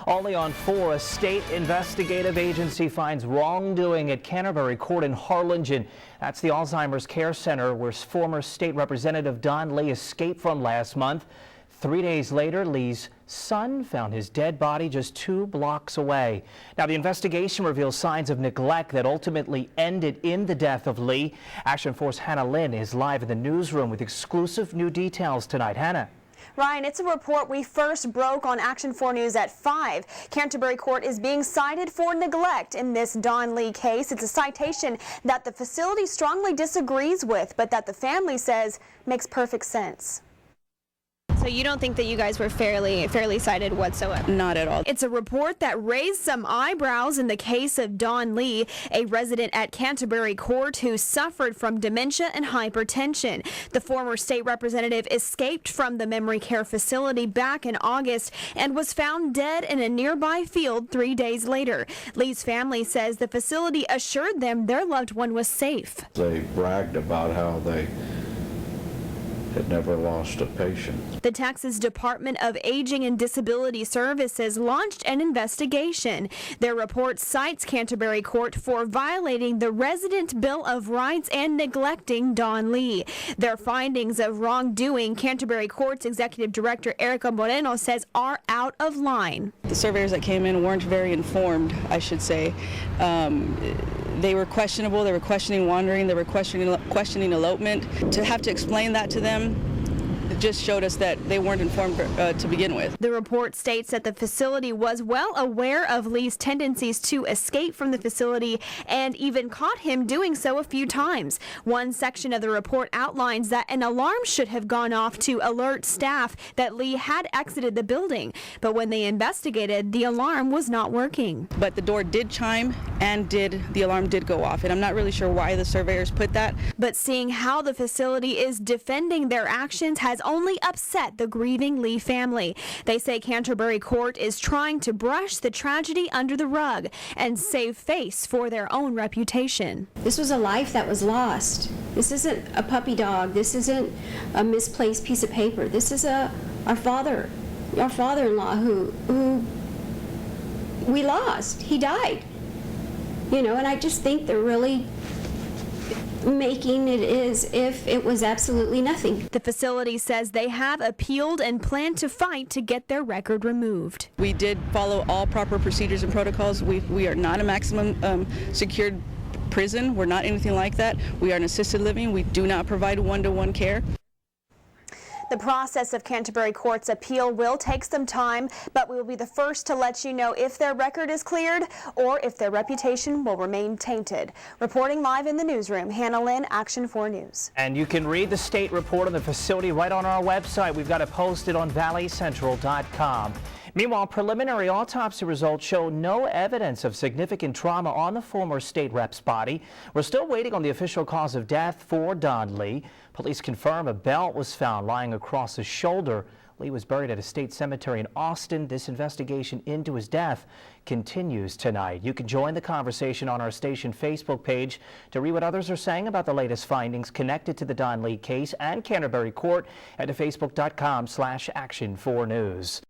Only on 4, a state investigative agency finds wrongdoing at Canterbury Court in Harlingen. That's the Alzheimer's Care Center where former State Representative Don Lee escaped from last month. 3 days later, Lee's son found his dead body just 2 blocks away. Now, the investigation reveals signs of neglect that ultimately ended in the death of Lee. Action Force Hannah Lynn is live in the newsroom with exclusive new details tonight. Hannah. Ryan, it's a report we first broke on Action 4 News at 5. Canterbury Court is being cited for neglect in this Don Lee case. It's a citation that the facility strongly disagrees with, but that the family says makes perfect sense. So you don't think that you guys were fairly cited whatsoever? Not at all. It's a report that raised some eyebrows in the case of Don Lee, a resident at Canterbury Court who suffered from dementia and hypertension. The former state representative escaped from the memory care facility back in August and was found dead in a nearby field 3 days later. Lee's family says the facility assured them their loved one was safe. They bragged about how they had never lost a patient. The Texas Department of Aging and Disability Services launched an investigation. Their report cites Canterbury Court for violating the Resident Bill of Rights and neglecting Don Lee. Their findings of wrongdoing, Canterbury Court's Executive Director Erica Moreno says, are out of line. The surveyors that came in weren't very informed, I should say. They were questionable, they were questioning wandering, they were questioning elopement. To have to explain that to them just showed us that they weren't informed to begin with. The report states that the facility was well aware of Lee's tendencies to escape from the facility and even caught him doing so a few times. One section of the report outlines that an alarm should have gone off to alert staff that Lee had exited the building, but when they investigated, the alarm was not working. But the door did chime and the alarm did go off, and I'm not really sure why the surveyors put that. But seeing how the facility is defending their actions has only upset the grieving Lee family. They say Canterbury Court is trying to brush the tragedy under the rug and save face for their own reputation. This was a life that was lost. This isn't a puppy dog. This isn't a misplaced piece of paper. This is our father-in-law who we lost. He died. And I just think they're really making it as if it was absolutely nothing. The facility says they have appealed and plan to fight to get their record removed. We did follow all proper procedures and protocols. We are not a maximum secured prison. We're not anything like that. We are an assisted living. We do not provide one-to-one care. The process of Canterbury Court's appeal will take some time, but we will be the first to let you know if their record is cleared or if their reputation will remain tainted. Reporting live in the newsroom, Hannah Lynn, Action 4 News. And you can read the state report on the facility right on our website. We've got it posted on valleycentral.com. Meanwhile, preliminary autopsy results show no evidence of significant trauma on the former state rep's body. We're still waiting on the official cause of death for Don Lee. Police confirm a belt was found lying across his shoulder. Lee was buried at a state cemetery in Austin. This investigation into his death continues tonight. You can join the conversation on our station Facebook page to read what others are saying about the latest findings connected to the Don Lee case and Canterbury Court at facebook.com/action4news.